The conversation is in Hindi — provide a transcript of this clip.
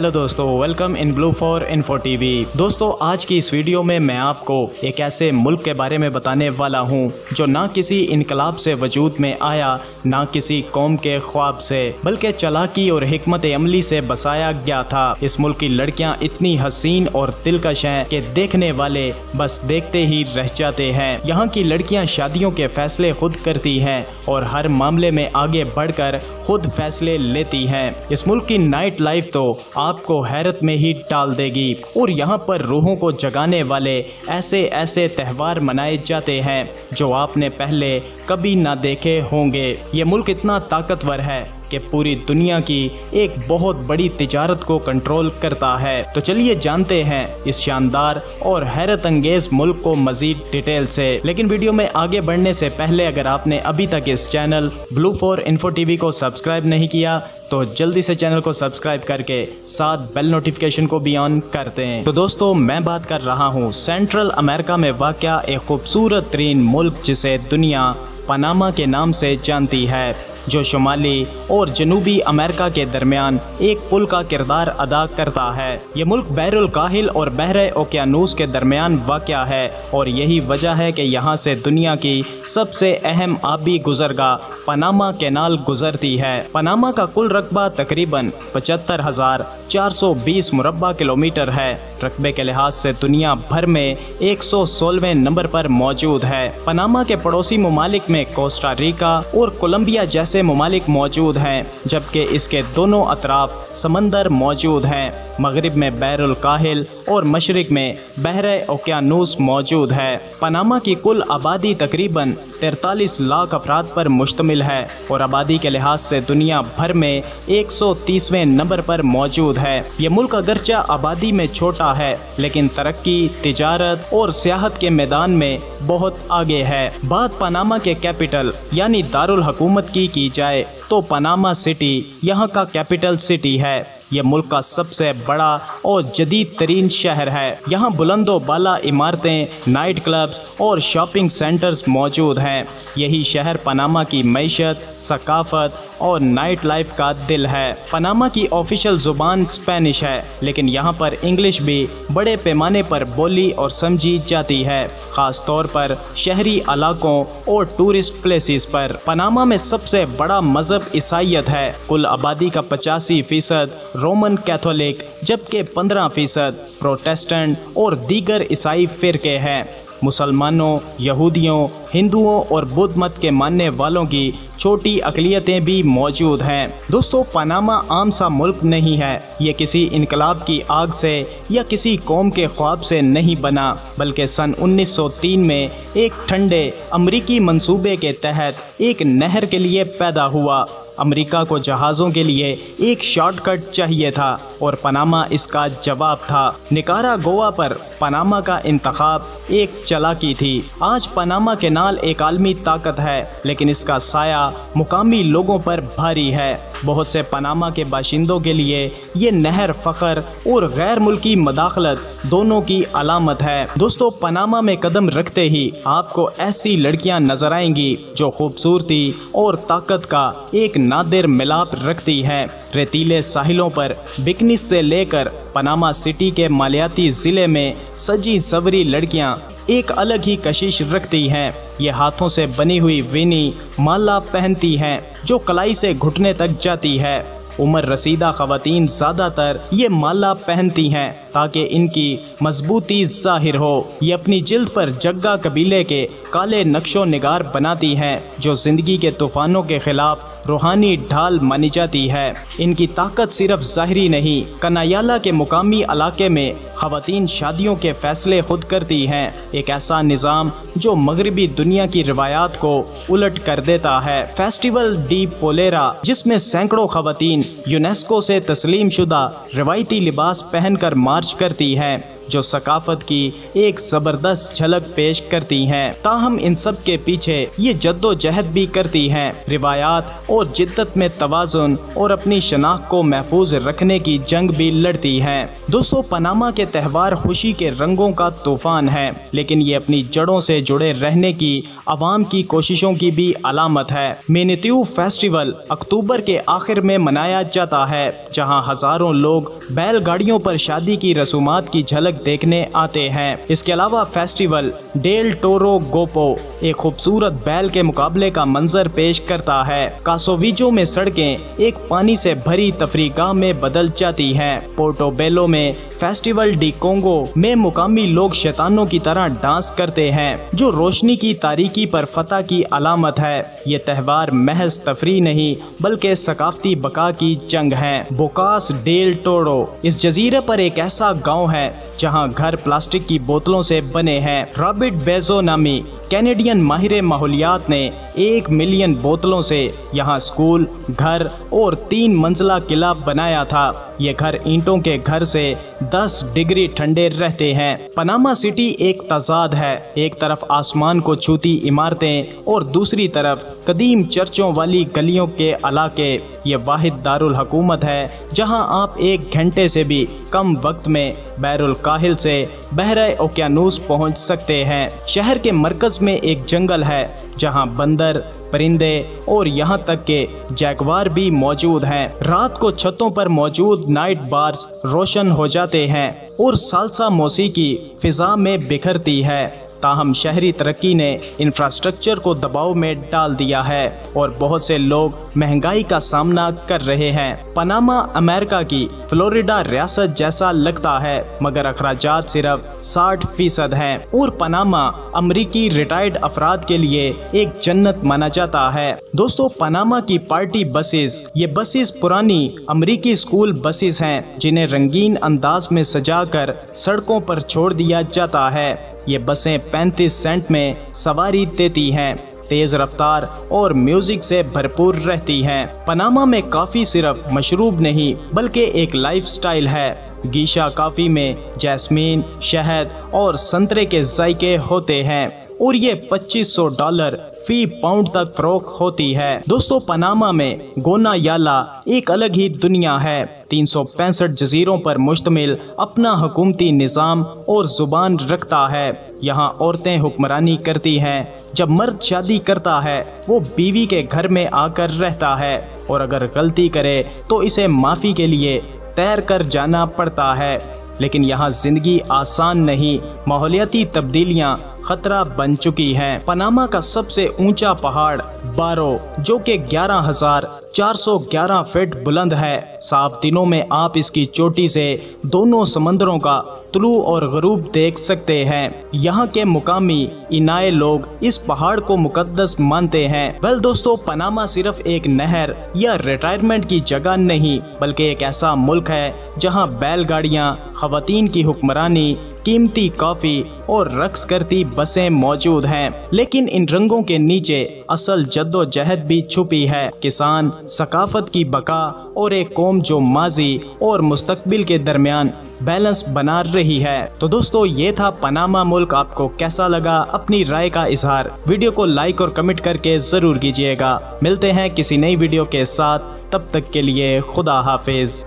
हेलो दोस्तों, welcome in blue for info TV. दोस्तों, आज की इस वीडियो में मैं आपको एक ऐसे मुल्क के बारे में बताने वाला हूं जो ना किसी इनकलाब से वजूद में आया, ना किसी कौम के ख्वाब से, बल्कि चालाकी और हिकमत अमली से बसाया गया था। इस मुल्क की लड़कियां इतनी हसीन और दिलकश हैं कि देखने वाले बस देखते ही रह जाते हैं। यहाँ की लड़कियां शादियों के फैसले खुद करती हैं और हर मामले में आगे बढ़कर खुद फैसले लेती हैं। इस मुल्क की नाइट लाइफ तो आपको हैरत में ही डाल देगी और यहाँ पर रूहों को जगाने वाले ऐसे ऐसे त्यौहार मनाए जाते हैं जो आपने पहले कभी ना देखे होंगे। ये मुल्क इतना ताकतवर है कि पूरी दुनिया की एक बहुत बड़ी तिजारत को कंट्रोल करता है। तो चलिए जानते हैं इस शानदार और हैरत अंगेज मुल्क को मजीद डिटेल से। लेकिन वीडियो में आगे बढ़ने से पहले अगर आपने अभी तक इस channel blue for info TV को सब्सक्राइब नहीं किया तो जल्दी से चैनल को सब्सक्राइब करके साथ बेल नोटिफिकेशन को भी ऑन करते हैं। तो दोस्तों, मैं बात कर रहा हूँ सेंट्रल अमेरिका में वाक़या एक खूबसूरत तरीन मुल्क जिसे दुनिया पनामा के नाम से जानती है, जो शुमाली और जनूबी अमेरिका के दरमियान एक पुल का किरदार अदा करता है। ये मुल्क बहरुल काहिल और बहरे ओकियानूस के दरमियान वाक़या है और यही वजह है कि यहाँ से दुनिया की सबसे अहम आबी गुज़रगाह पनामा कैनाल गुजरती है। पनामा का कुल रकबा तकरीबन 75,420 मुरब्बा किलोमीटर है। रकबे के लिहाज से दुनिया भर में 116वें नंबर पर मौजूद है। पनामा के पड़ोसी ममालिक में कोस्टा रिका और कोलंबिया जैसे ममालिक मौजूद हैं, जबकि इसके दोनों अतराफ समंदर मौजूद हैं। मगरिब में बहरुल काहिल और मशरिक में बहरे ओकियानूस मौजूद है। पनामा की कुल आबादी तकरीबन 43 लाख अफराद पर मुश्तमिल है और आबादी के लिहाज से दुनिया भर में 130वें नंबर पर मौजूद है। ये मुल्क अगरचे आबादी में छोटा है लेकिन तरक्की, तिजारत और सियाहत के मैदान में बहुत आगे है। बात पनामा के कैपिटल यानी दारुल हुकूमत की जाए तो पनामा सिटी यहाँ का कैपिटल सिटी है। यह मुल्क का सबसे बड़ा और जदीद तरीन शहर है। यहाँ बुलंदो बाला इमारतें, नाइट क्लब्स और शॉपिंग सेंटर्स मौजूद हैं। यही शहर पनामा की मईशत, सकाफत और नाइट लाइफ का दिल है। पनामा की ऑफिशियल ज़ुबान स्पेनिश है, लेकिन यहाँ पर इंग्लिश भी बड़े पैमाने पर बोली और समझी जाती है, ख़ास तौर पर शहरी इलाकों और टूरिस्ट प्लेसेस पर। पनामा में सबसे बड़ा मज़हब ईसाईयत है। कुल आबादी का 85% रोमन कैथोलिक, जबकि 15% प्रोटेस्टेंट और दीगर ईसाई फ़िरके हैं। मुसलमानों, यहूदियों, हिंदुओं और बुद्ध मत के मानने वालों की छोटी अक़लियतें भी मौजूद हैं। दोस्तों, पनामा आम सा मुल्क नहीं है। ये किसी इनकलाब की आग से या किसी कौम के ख्वाब से नहीं बना, बल्कि सन 1903 में एक ठंडे अमरीकी मंसूबे के तहत एक नहर के लिए पैदा हुआ। अमेरिका को जहाज़ों के लिए एक शॉर्टकट चाहिए था और पनामा इसका जवाब था। निकारागुआ पर पनामा का इंतखाब एक चालाकी थी। आज पनामा कैनाल एक आलमी ताकत है, लेकिन इसका साया मुकामी लोगों पर भारी है। बहुत से पनामा के बाशिंदों के लिए ये नहर फ़ख्र और गैर मुल्की मदाखलत दोनों की अलामत है। दोस्तों, पनामा में कदम रखते ही आपको ऐसी लड़कियां नजर आएंगी जो खूबसूरती और ताकत का एक नादिर मिलाप रखती हैं। रेतीले साहिलों पर बिकनीस से लेकर पनामा सिटी के मालियाती ज़िले में सजी सवरी लड़कियां एक अलग ही कशिश रखती हैं। ये हाथों से बनी हुई वीनी माला पहनती हैं जो कलाई से घुटने तक जाती है। उम्र रसीदा ख़वातीन ज़्यादातर ये माला पहनती हैं ताकि इनकी मजबूती ज़ाहिर हो। ये अपनी जिल्द पर जग्गा कबीले के काले नक्शो निगार बनाती हैं जो ज़िंदगी के तूफ़ानों के ख़िलाफ़ रूहानी ढाल मानी जाती है। इनकी ताकत सिर्फ ज़ाहिरी नहीं, कनायाला के मुकामी इलाके में ख़वातीन शादियों के फ़ैसले खुद करती हैं। एक ऐसा निज़ाम जो मगरबी दुनिया की रिवायात को उलट कर देता है। फेस्टिवल डी पोलेरा, जिसमें सैकड़ों ख़वातीन यूनेस्को से तस्लीम शुदा रिवायती लिबास पहनकर मार्च करती हैं, जो सकाफत की एक ज़बरदस्त झलक पेश करती हैं। ताहम इन सब के पीछे ये जद्दोजहद भी करती हैं, रिवायात और जिद्दत में तवाज़ुन और अपनी शनाख्त को महफूज रखने की जंग भी लड़ती हैं। दोस्तों, पनामा के त्यौहार खुशी के रंगों का तूफ़ान है, लेकिन ये अपनी जड़ों से जुड़े रहने की आवाम की कोशिशों की भी अलामत है। मेनित्यू फेस्टिवल अक्टूबर के आखिर में मनाया मनाया जाता है, जहां हजारों लोग बैलगाड़ियों पर शादी की रसूमात की झलक देखने आते हैं। इसके अलावा फेस्टिवल डेल टोरो गोपो एक खूबसूरत बैल के मुकाबले का मंजर पेश करता है। कासोविजो में सड़कें एक पानी से भरी तफरीगाह में बदल जाती हैं। पोर्टोबेलो में फेस्टिवल डी कोंगो में मुकामी लोग शैतानों की तरह डांस करते हैं, जो रोशनी की तारीकी पर फतह की अलामत है। ये त्यौहार महज तफरी नहीं बल्कि सकाफती बका की जंग है। बोकास डेल टोरो इस जजीरे पर एक ऐसा गांव है जहां घर प्लास्टिक की बोतलों से बने हैं। रॉबर्ट बेजो नामी कैनेडियन माहिर माहौलियात ने 1 मिलियन बोतलों से यहाँ स्कूल, घर और 3 मंजिला किला बनाया था। ये घर ईंटों के घर से 10 डिग्री ठंडे रहते हैं। पनामा सिटी एक तजाद है, एक तरफ आसमान को छूती इमारतें और दूसरी तरफ कदीम चर्चों वाली गलियों के इलाके। ये वाहिद दारुल हुकूमत है जहां आप 1 घंटे से भी कम वक्त में बैरुल काहिल से बहरे ओकियानूस पहुंच सकते हैं। शहर के मरकज में एक जंगल है जहां बंदर, परिंदे और यहां तक के जैगवार भी मौजूद हैं। रात को छतों पर मौजूद नाइट बार्स रोशन हो जाते हैं और सालसा मौसीकी फिजा में बिखरती है। ताहम शहरी तरक्की ने इंफ्रास्ट्रक्चर को दबाव में डाल दिया है और बहुत से लोग महंगाई का सामना कर रहे हैं। पनामा अमेरिका की फ्लोरिडा रियासत जैसा लगता है, मगर अखराजात सिर्फ 60% हैं और पनामा अमरीकी रिटायर्ड अफराद के लिए एक जन्नत माना जाता है। दोस्तों, पनामा की पार्टी बसेस, ये बसेस पुरानी अमरीकी स्कूल बसेस हैं जिन्हें रंगीन अंदाज में सजाकर सड़कों पर छोड़ दिया जाता है। ये बसें 35 सेंट में सवारी देती हैं, तेज रफ्तार और म्यूजिक से भरपूर रहती हैं। पनामा में कॉफी सिर्फ मशरूब नहीं बल्कि एक लाइफस्टाइल है। गीशा कॉफी में जैस्मीन, शहद और संतरे के जायके होते हैं और ये $2500 फी पाउंड तक फरोख्त होती है। दोस्तों, पनामा में गोना याला एक अलग ही दुनिया है। 365 जजीरों पर मुश्तमिल अपना हुकूमती निज़ाम और जुबान रखता है। यहाँ औरतें हुक्मरानी करती हैं। जब मर्द शादी करता है वो बीवी के घर में आकर रहता है और अगर गलती करे तो इसे माफ़ी के लिए तैर कर जाना पड़ता है। लेकिन यहाँ जिंदगी आसान नहीं, माहौलियाती तब्दीलियाँ खतरा बन चुकी हैं। पनामा का सबसे ऊंचा पहाड़ बारो, जो कि 11,411 फीट बुलंद है। साफ दिनों में आप इसकी चोटी से दोनों समंदरों का तुलू और गरूब देख सकते हैं। यहाँ के मुकामी इनाए लोग इस पहाड़ को मुकद्दस मानते हैं। वेल दोस्तों, पनामा सिर्फ एक नहर या रिटायरमेंट की जगह नहीं बल्कि एक ऐसा मुल्क है जहाँ बैलगाड़ियाँ, खवातीन की हुक्मरानी, कीमती कॉफी और रक्स करती बसें मौजूद हैं। लेकिन इन रंगों के नीचे असल जद्दोजहद भी छुपी है। किसान, सकाफत की बका और एक कौम जो माजी और मुस्तकबिल के दरमियान बैलेंस बना रही है। तो दोस्तों, ये था पनामा मुल्क। आपको कैसा लगा? अपनी राय का इजहार वीडियो को लाइक और कमेंट करके जरूर कीजिएगा। मिलते हैं किसी नई वीडियो के साथ, तब तक के लिए खुदा हाफिज।